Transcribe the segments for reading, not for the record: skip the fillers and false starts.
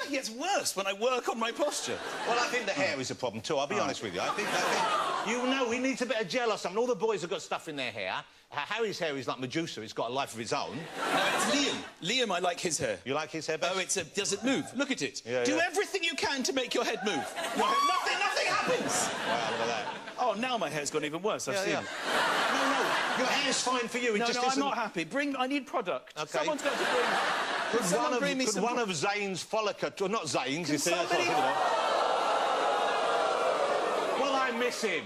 it gets worse when I work on my posture. Well, I think the hair is a problem, too. I'll be honest with you. I think you know, he needs a bit of gel or something. All the boys have got stuff in their hair. Harry's hair is like Medusa. It's got a life of its own. No, it's Liam. Liam, I like his hair. You like his hair best? Oh, does it move? Look at it. Yeah, Do everything you can to make your head move. Nothing happens. Wow, look at that. Oh, now my hair's gone even worse. I've seen. No, your hair's fine for you. It just isn't... I'm not happy. I need product. Okay. Someone's got to bring... Could one of Zane's follicles... Well, not Zane's, you see. Somebody... Well, I miss him.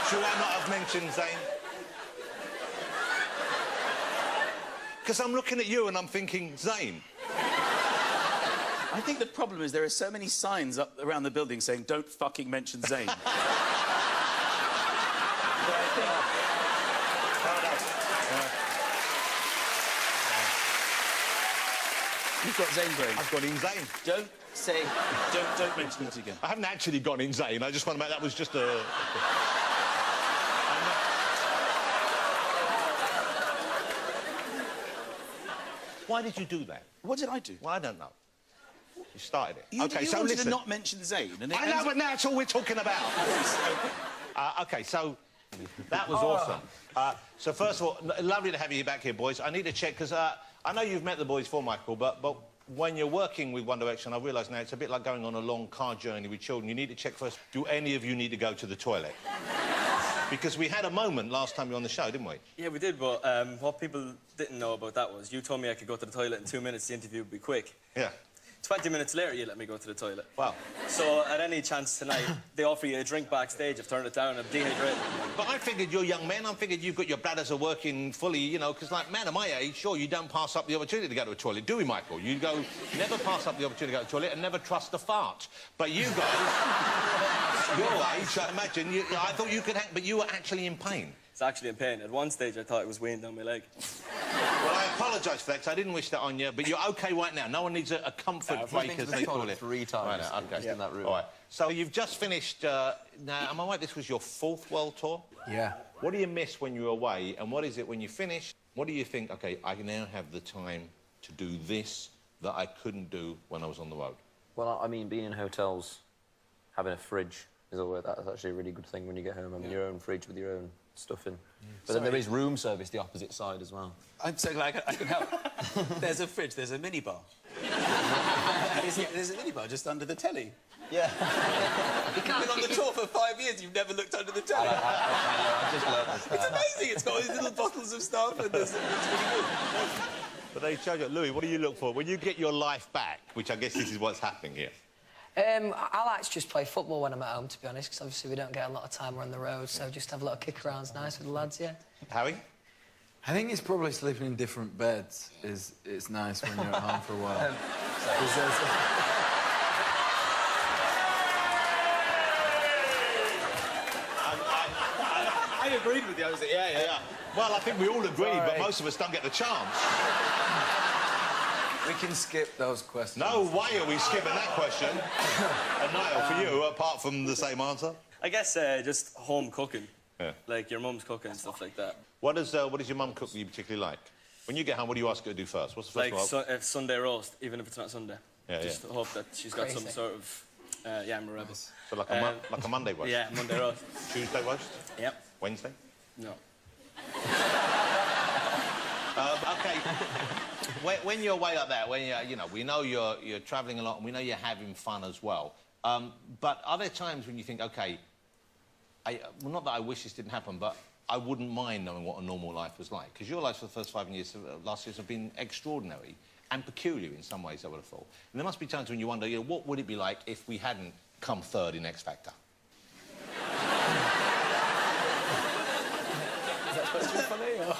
Should I not have mentioned Zane? Because I'm looking at you and I'm thinking, Zane. I think the problem is there are so many signs up around the building saying, don't fucking mention Zane. You've got Zane brain. I've got in Zane. Don't mention it again. I haven't actually gone in Zane. I just want to make that was just a... Why did you do that? What did I do? Well, I don't know. You started it. You so wanted listen. to not mention Zane. And I know, but now that's all we're talking about. OK, so that was awesome. So first of all, lovely to have you back here, boys. I need to check, because I know you've met the boys before, Michael, but when you're working with One Direction, I realise now it's a bit like going on a long car journey with children. You need to check first, do any of you need to go to the toilet? Because we had a moment last time you were on the show, didn't we? Yeah, we did, but what people didn't know about that was you told me I could go to the toilet in 2 minutes, the interview would be quick. Yeah. 20 minutes later, you let me go to the toilet. Wow. So, at any chance tonight, they offer you a drink backstage. I've turned it down, I'm dehydrated. But I figured you're young men. I figured you've got your bladders are working fully, you know, because, like, man of my age, sure, you don't pass up the opportunity to go to a toilet, do we, Michael? You never pass up the opportunity to go to a toilet and never trust a fart. But you guys, your age, I imagine, I thought you could but you were actually in pain. It's actually in pain. At one stage, I thought it was weighing down my leg. Well, I apologise for that, because I didn't wish that on you, but you're OK right now. No one needs a comfort break, as they call it. 3 times right, OK. in that room. All right. So you've just finished... now, am I right, this was your 4th world tour? Yeah. What do you miss when you're away, and what is it when you finish? What do you think, OK, I now have the time to do this that I couldn't do when I was on the road? Well, I mean, being in hotels, having a fridge that's actually a really good thing when you get home. I mean, your own fridge with your own stuff in. But then there is room service the opposite side as well. I'm so glad I can help. There's a fridge, there's a minibar. There's a minibar just under the telly. Yeah. You've been on the tour for 5 years, you've never looked under the telly. I just learned this. It's amazing, it's got all these little bottles of stuff and it's really good. But they charge you. Louis, what do you look for? When you get your life back, which I guess this is what's happening here. I like to just play football when I'm at home, to be honest, because obviously we don't get a lot of time on the road, so just have a little kick-around's nice with the lads, yeah. Harry? I think it's probably sleeping in different beds is nice when you're at home for a while. I agreed with you, I was like, yeah. Well, I think we all agreed, but most of us don't get the chance. We can skip those questions. No way are we skipping that question. And Niall, for you, apart from the same answer? I guess just home cooking. Yeah. Like your mum's cooking and stuff like that. What does your mum cook that you particularly like? When you get home, what do you ask her to do first? What's the first one? Like Sunday roast, even if it's not Sunday. Yeah, just hope that she's got some sort of yam or rebels. So like a Monday roast? Yeah, Monday roast. Tuesday roast? Yep. Wednesday? No. OK. When you're away like that, when we know you're travelling a lot and we know you're having fun as well. But are there times when you think, OK, well, not that I wish this didn't happen, but I wouldn't mind knowing what a normal life was like? Because your life for the first 5 years, last years, have been extraordinary and peculiar in some ways, I would have thought. And there must be times when you wonder, what would it be like if we hadn't come 3rd in X Factor? Is that supposed to be funny, or...?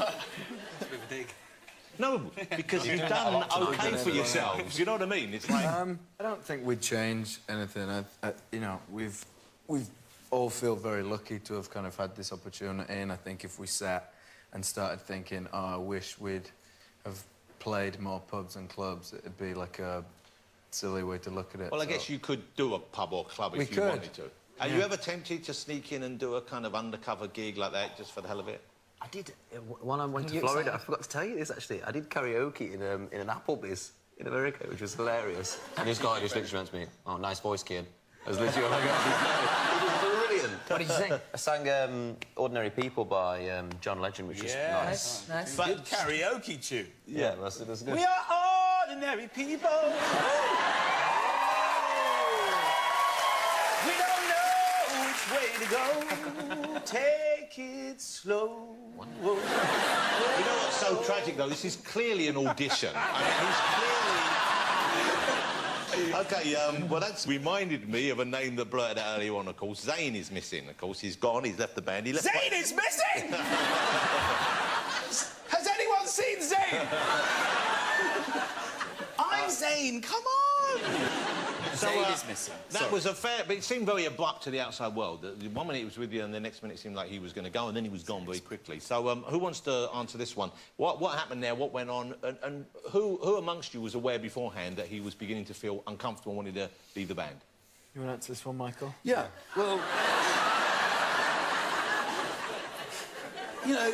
It's a bit of a dig. No, because you've done OK for yourselves. You know what I mean? It's like... I don't think we'd change anything. You know, we've all feel very lucky to have kind of had this opportunity, and I think if we sat and started thinking, oh, I wish we'd have played more pubs and clubs, it'd be like a silly way to look at it. Well, I guess you could do a pub or club if you wanted to. Are you ever tempted to sneak in and do a kind of undercover gig like that just for the hell of it? I did, when I went to You Florida, excited? I forgot to tell you this, actually. I did karaoke in an Applebee's in America, which was hilarious. And this guy just literally went to me, oh, nice voice, kid. I was literally like, it was brilliant. What did you sing? I sang Ordinary People by John Legend, which was nice. Nice. Good karaoke tune. Yeah, that's good. We are ordinary people. We don't know which way to go. Take it slow. You know what's so tragic, though? This is clearly an audition. I mean, he's clearly... OK, well, that's reminded me of a name that blurted out earlier on, of course. Zayn is missing, of course. He's gone, he's left the band. Zayn is missing! Has anyone seen Zayn? I'm Zayn, come on! So, Zayn is missing. That was a fair... But it seemed very abrupt to the outside world. The 1 minute he was with you, and the next minute it seemed like he was going to go, and then he was gone very quickly. So, who wants to answer this one? What happened there? What went on? And who amongst you was aware beforehand that he was beginning to feel uncomfortable and wanted to leave the band? You want to answer this one, Michael? Yeah, well... you know,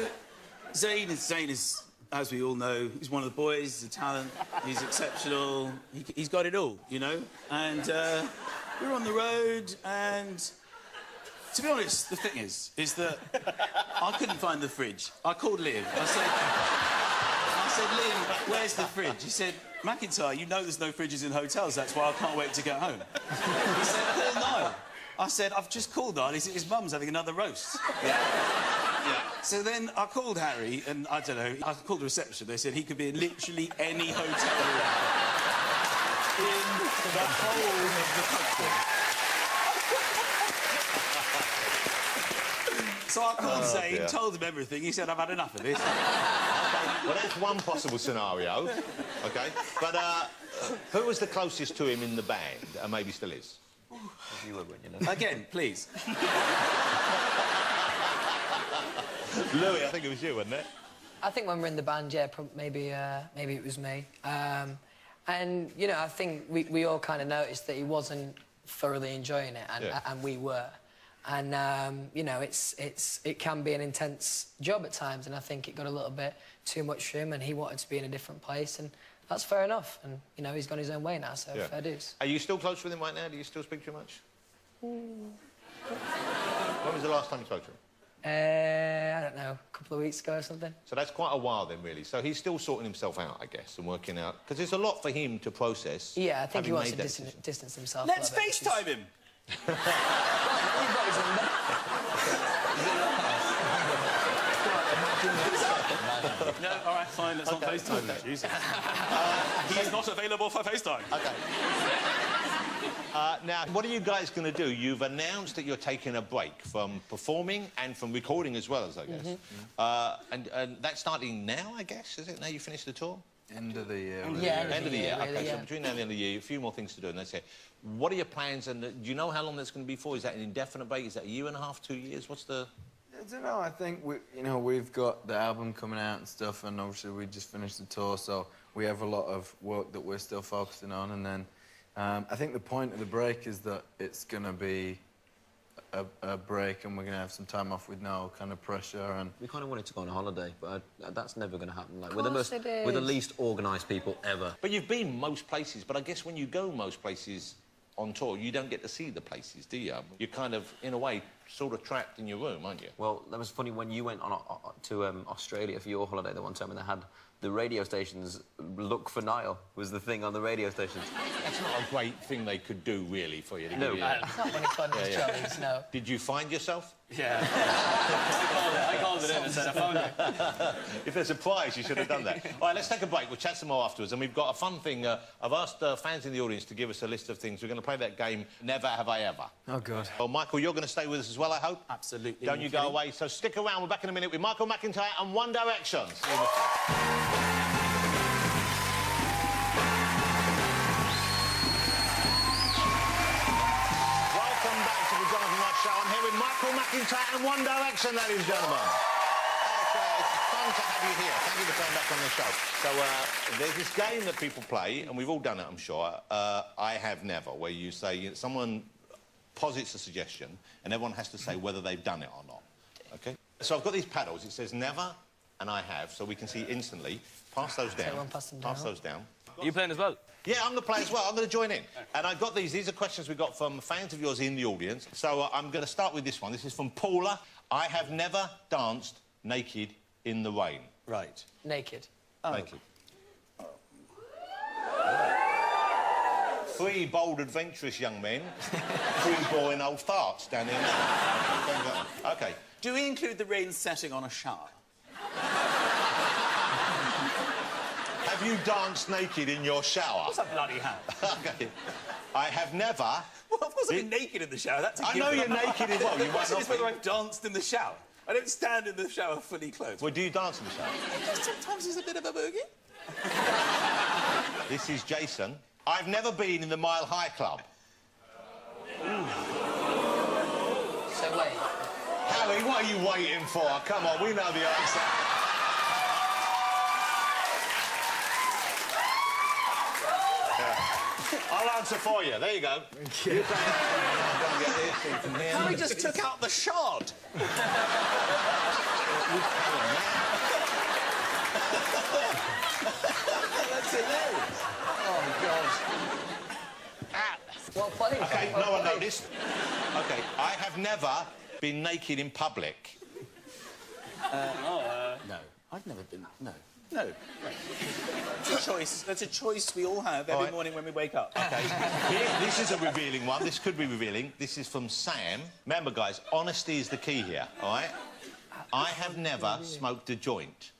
Zayn is, as we all know, he's one of the boys, he's a talent, he's exceptional, he's got it all, you know? And we were on the road, and to be honest, the thing is that I couldn't find the fridge. I called Liam. I said, Liam, where's the fridge? He said, McIntyre, you know there's no fridges in hotels, that's why I can't wait to get home. He said, well, no. I said, I've just called on, his mum's having another roast. Yeah. So then I called Harry, and I don't know, I called the reception. They said he could be in literally any hotel in the whole of the country. So I called Zayn, told him everything. He said, I've had enough of this. Well, that's one possible scenario, OK? But who was the closest to him in the band, and maybe still is? You were, weren't you, know? Again, please. Louis, I think it was you, wasn't it? I think when we're in the band, yeah, maybe it was me. And, you know, I think we all kind of noticed that he wasn't thoroughly enjoying it, and we were. And, you know, it can be an intense job at times, and I think it got a little bit too much for him, and he wanted to be in a different place, and that's fair enough. And, you know, he's gone his own way now, so fair dues. Are you still close with him right now? Do you still speak to him much? When was the last time you spoke to him? I don't know, a couple of weeks ago or something. So that's quite a while then, really. So he's still sorting himself out, I guess, and working out... Because there's a lot for him to process. Yeah, I think he wants to decision. distance himself. Let's a little bit, FaceTime him. No, all right, fine, let's not FaceTime him. Jesus. He's not available for FaceTime. OK. Now, what are you guys going to do? You've announced that you're taking a break from performing and from recording as well, as I guess. And that's starting now, I guess, is it? Now you finished the tour? End of the year. Yeah, End of the year. really, OK, yeah. so between now and the end of the year, a few more things to do, and that's it. What are your plans, and do you know how long that's going to be for? Is that an indefinite break? Is that a year and a half, 2 years? What's the... I don't know, I think, we've got the album coming out and stuff, and obviously we just finished the tour, so we have a lot of work that we're still focusing on, and then I think the point of the break is that it's going to be a break, and we're going to have some time off with no kind of pressure. And We kind of wanted to go on a holiday, but that's never going to happen. Like, Of course it is. we're the least organised people ever. But you've been most places, but I guess when you go most places on tour, you don't get to see the places, do you? You're kind of, in a way, sort of trapped in your room, aren't you? Well, that was funny when you went on to Australia for your holiday the one time, and they had the radio stations look for Niall was the thing on the radio stations. That's not a great thing they could do, really, for you to No. give you. It's not when it's on his jollies, no. Did you find yourself? Yeah. I called it in and said I found it. If there's a prize, you should have done that. All right, let's take a break. We'll chat some more afterwards. And we've got a fun thing. I've asked fans in the audience to give us a list of things. We're going to play that game, Never Have I Ever. oh, God. Well, Michael, you're going to stay with us as well, I hope? Absolutely. Don't you go away. So stick around. We're back in a minute with Michael McIntyre and One Direction. See you in a sec. Michael McIntyre and One Direction, ladies and gentlemen. It's fun to have you here. Thank you for coming back on the show. So, there's this game that people play, and we've all done it, I'm sure. I have never, where you say, someone posits a suggestion, and everyone has to say whether they've done it or not. OK? So I've got these paddles. It says never, and I have, so we can see instantly. Pass those down. Everyone pass them down. Pass those down. Are you playing as well? Yeah, I'm going to play as well. I'm going to join in. And I got these. These are questions we got from fans of yours in the audience. So I'm going to start with this one. This is from Paula. I have never danced naked in the rain. Right. Naked. Naked. Three bold, adventurous young men. Three boring old farts down there. OK. Do we include the rain setting on a shower? Have you danced naked in your shower? What's that bloody hat? OK. I have never... Well, of course I've been naked in the shower. That's a I know given. you're naked as well. You The might question not is whether be. I've danced in the shower. I don't stand in the shower fully clothed. Well, do you dance in the shower? Sometimes there's a bit of a boogie. This is Jason. I've never been in the Mile High Club. So wait. Harry, what are you waiting for? Come on, we know the answer. I'll answer for you. There you go. Harry just took out the shard. That's hilarious. Oh, God. Well played. OK, no one noticed. OK, I have never been naked in public. No, I've never been... No. No. It's a choice. That's a choice we all have every morning when we wake up. OK. This is a revealing one. This could be revealing. This is from Sam. Remember, guys, honesty is the key here, all right? I have never smoked a joint.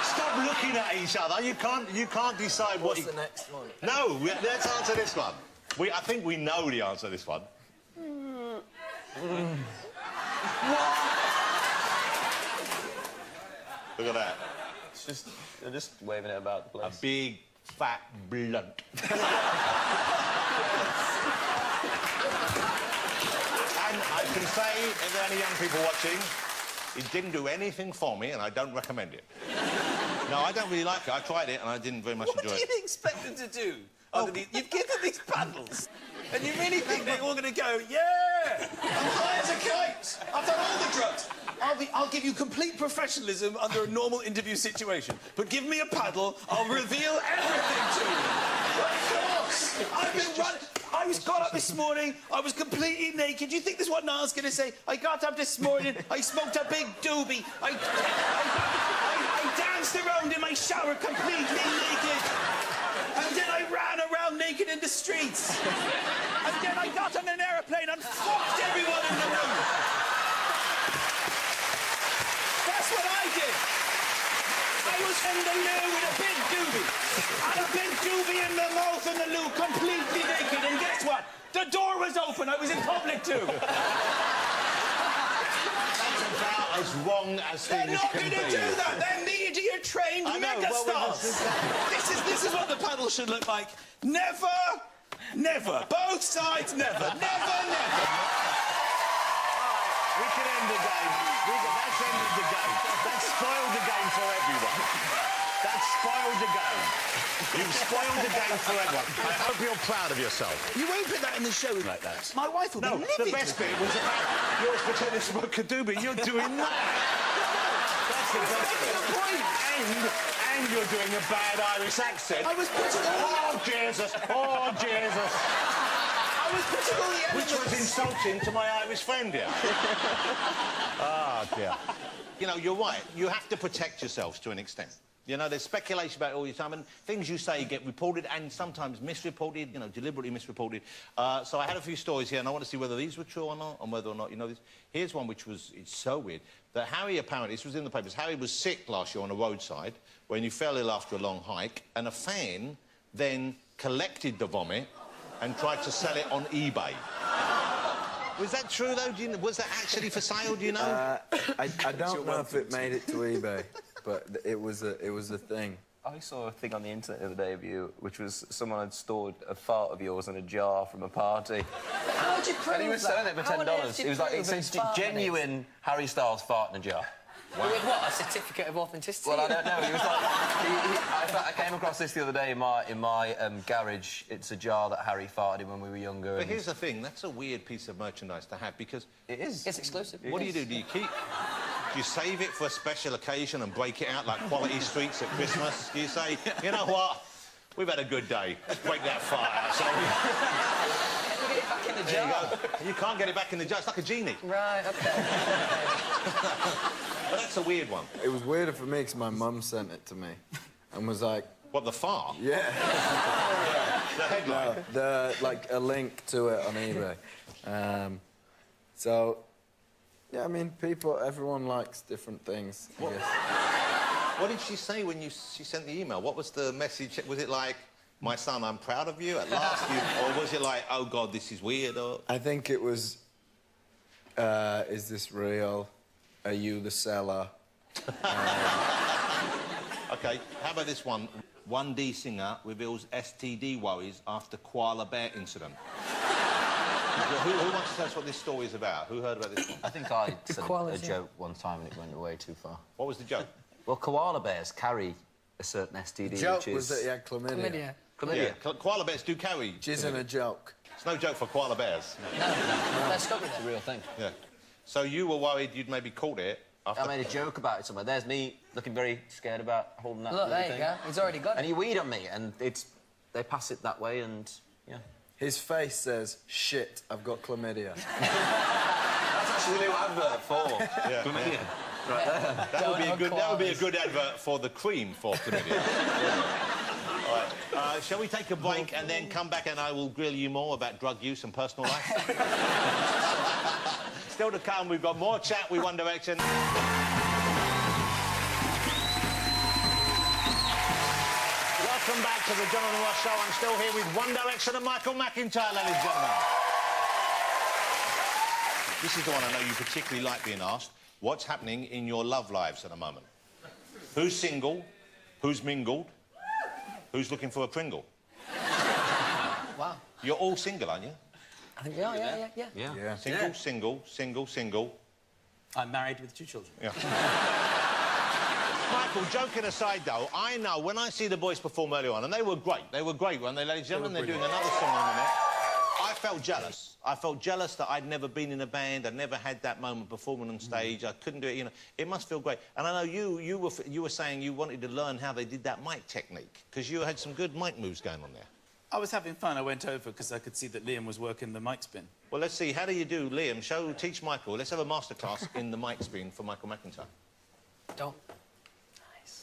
Stop looking at each other. You can't decide what... What's the next one? No, let's answer this one. I think we know the answer to this one. Look at that. It's just, they're just waving it about the A place. big, fat blunt. And I can say, if there are any young people watching, it didn't do anything for me, and I don't recommend it. No, I don't really like it. I tried it, and I didn't very much enjoy it. What do you expect them to do? You've given them these paddles, and you really think they're all going to go, yeah, I'm high as a kite. I've done all the drugs. I'll give you complete professionalism under a normal interview situation, but give me a paddle, I'll reveal everything to you. Of course. I've been running. I got up this morning, I was completely naked. Do you think this is what Niall's going to say? I got up this morning, I smoked a big doobie. I danced around in my shower completely naked. And then I ran around naked in the streets. And then I got on an aeroplane and fucked everyone in the room. That's what I did. I was in the loo with a big doobie. And a big doobie in the mouth and the loo, completely naked. And guess what? The door was open. I was in public too. That's about as wrong as They're things not can going to be. do that. They're media-trained I know, megastars. This is what the paddle should look like. Never, never. Both sides, never. Never, never. We can end the game. That's ended the game. That's spoiled the game for everyone. That's spoiled the game. You've spoiled the game for everyone. I hope you're proud of yourself. You won't put that in the show like that. My wife will No, be livid. the best bit was about yours pretending to smoke a doobie. You're doing that. That's the best bit. And you're doing a bad Irish accent. I was putting all Oh, Jesus. Oh, Jesus. I was putting all the Which elements... was insulting to my Irish friend here. Ah, dear. You know, you're right. You have to protect yourselves to an extent. You know, there's speculation about it all the time, and things you say get reported and sometimes misreported, you know, deliberately misreported. So I had a few stories here, and I want to see whether these were true or not, and whether or not you know this. Here's one which was, it's so weird, that Harry apparently, this was in the papers, Harry was sick last year on a roadside when he fell ill after a long hike, and a fan then collected the vomit and tried to sell it on eBay. Was that true, though? Was that actually for sale, do you know? I don't know if it made it to eBay, but it was a thing. I saw a thing on the internet the other day of you, which was someone had stored a fart of yours in a jar from a party. How'd you prove And he was that? selling it for How on earth $10. did It was like, you it prove says it's farting? genuine Harry Styles fart in a jar. Wow. With what? A certificate of authenticity? Well, I don't know. He was like, I came across this the other day in my garage. It's a jar that Harry farted in when we were younger. But here's the thing: that's a weird piece of merchandise to have because it is. It's exclusive. What do you do? Do you keep? Do you save it for a special occasion and break it out like Quality Streets at Christmas? Do you say, you know what? We've had a good day. Let's break that fire. So Get it back in the jar. you can't get it back in the jar. It's like a genie. Right. Okay. But that's a weird one. It was weirder for me because my mum sent it to me and was like... What, the fart? Yeah. The headline? No, like, a link to it on eBay. So, yeah, I mean, everyone likes different things, I guess. What did she say when she sent the email? What was the message? Was it like, my son, I'm proud of you at last? Or was it like, oh, God, this is weird? Or... I think it was, is this real? Are you the seller? OK, how about this one? 1D singer reveals STD worries after koala bear incident. Who wants to tell us what this story is about? Who heard about this one? I think I said a joke one time and it went way too far. What was the joke? Well, koala bears carry a certain STD, The joke which is... was that he had chlamydia. Chlamydia. Yeah, koala bears do carry... Which isn't a joke. It's no joke for koala bears. No. Let's go with It's a real thing. Yeah. So you were worried you'd maybe caught it after... I made a joke about it somewhere. There's me looking very scared about holding that Look, little there you thing. go. He's already got it. And he weed on me, and they pass it that way, and, yeah. His face says, shit, I've got chlamydia. That's actually the new advert for chlamydia. Right there. That would be a good advert for the cream for chlamydia. All right. Shall we take a break and then come back and I will grill you more about drug use and personal life? Still to come, we've got more chat with One Direction. Welcome back to the Jonathan Ross Show. I'm still here with One Direction and Michael McIntyre, ladies and gentlemen. This is the one I know you particularly like being asked. What's happening in your love lives at the moment? Who's single? Who's mingled? Who's looking for a Pringle? Wow. You're all single, aren't you? I think we are, yeah. Single. I'm married with 2 children. Yeah. Michael, joking aside, though, I know when I see the boys perform earlier on, and they were great, weren't they, ladies and gentlemen? They're doing another song in a minute. I felt jealous. I felt jealous that I'd never been in a band, I'd never had that moment performing on stage, I couldn't do it, you know. It must feel great. And I know you were saying you wanted to learn how they did that mic technique, because you had some good mic moves going on there. I was having fun. I went over because I could see that Liam was working the mic spin. Well, let's see. How do you do, Liam? Teach Michael. Let's have a masterclass in the mic spin for Michael McIntyre. Don't.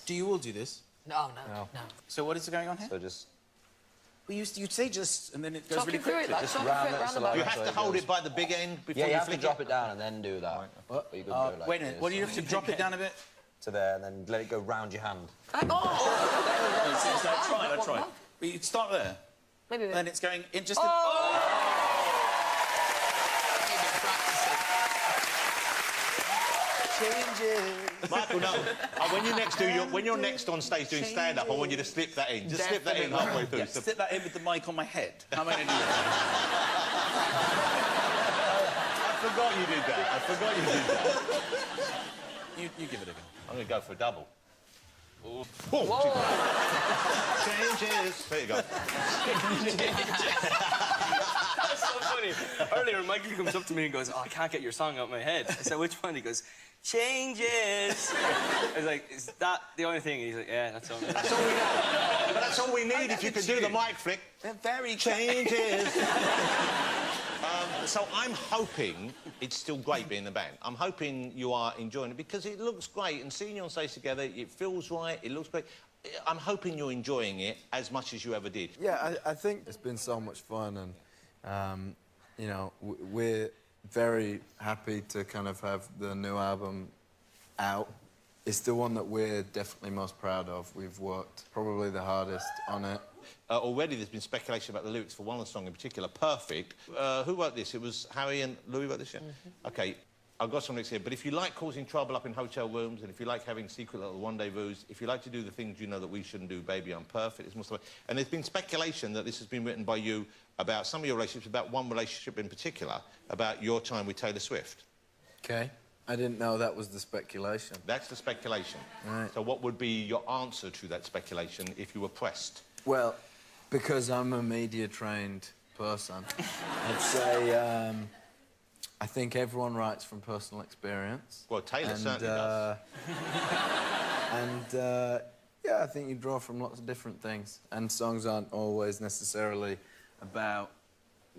Do you all do this? No. So what is going on here? So just... Well, you say just, and then it goes Talk really it through quickly. it, like, Just talk round it it round so about. like You That's have how to it hold goes. it by the big end before Yeah, you you have to flick drop it. it down and then do that. What? But you could go like Wait a minute. this What do you have to drop it down a bit? to there and then let it go round your hand. I try. But you start there. Maybe. Then it's going in just. Michael, no. When you're next on stage doing stand-up, I want you to slip that in. Just slip that in halfway through. Yeah, slip that in with the mic on my head. How am I going to do that? I forgot you did that. You give it a go. I'm going to go for a double. Whoa. Changes. There you go. That's so funny. Earlier, Michael comes up to me and goes, "Oh, I can't get your song out of my head." I said, "Which one?" He goes, "Changes." I was like, "Is that the only thing?" And he's like, "Yeah, that's all." That's all we know. But that's all we need if you can do the mic flick. They're very Changes. So I'm hoping it's still great being in the band. I'm hoping you are enjoying it because it looks great and seeing you on stage together, it feels right, it looks great. I'm hoping you're enjoying it as much as you ever did. Yeah, I think it's been so much fun and, you know, we're very happy to kind of have the new album out. It's the one that we're definitely most proud of. We've worked probably the hardest on it. Already there's been speculation about the lyrics for one of the songs in particular, Perfect. Who wrote this? It was Harry and Louis wrote this, yeah? OK, I've got some lyrics here. But if you like causing trouble up in hotel rooms, and if you like having secret little rendezvous, if you like to do the things you know that we shouldn't do, baby, I'm perfect. It's more... And there's been speculation that this has been written by you about some of your relationships, about one relationship in particular, about your time with Taylor Swift. OK. I didn't know that was the speculation. That's the speculation. Right. So what would be your answer to that speculation if you were pressed? Well, because I'm a media-trained person, I'd say I think everyone writes from personal experience. Well, Taylor certainly does. Yeah, I think you draw from lots of different things. And songs aren't always necessarily about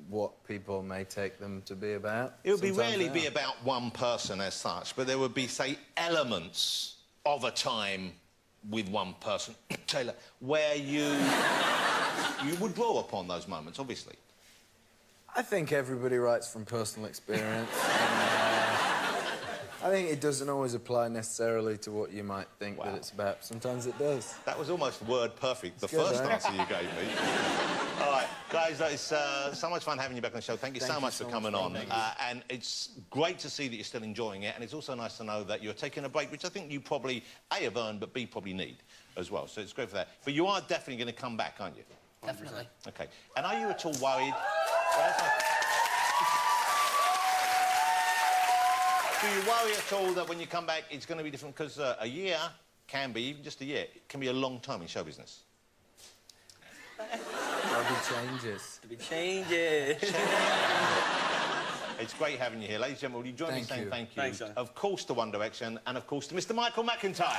what people may take them to be about. It would be Sometimes rarely they be are. about one person as such, but there would be, say, elements of a time with one person, Taylor, where you would draw upon those moments, obviously. I think everybody writes from personal experience. I think it doesn't always apply necessarily to what you might think that it's about. Sometimes it does. That was almost word perfect, the good, first right? answer you gave me. All right, guys, it's so much fun having you back on the show. Thank you so much for coming on. And it's great to see that you're still enjoying it, and it's also nice to know that you're taking a break, which I think you probably, A, have earned, but B, probably need as well. So it's great for that. But you are definitely going to come back, aren't you? Definitely. OK. And are you at all worried? Do you worry at all that when you come back it's going to be different? Because a year can be, even just a year, it can be a long time in show business. There'll be changes. To be changes. It's great having you here. Ladies and gentlemen, will you join me in saying thank you? Thanks, John. Of course to One Direction, and of course to Mr. Michael McIntyre.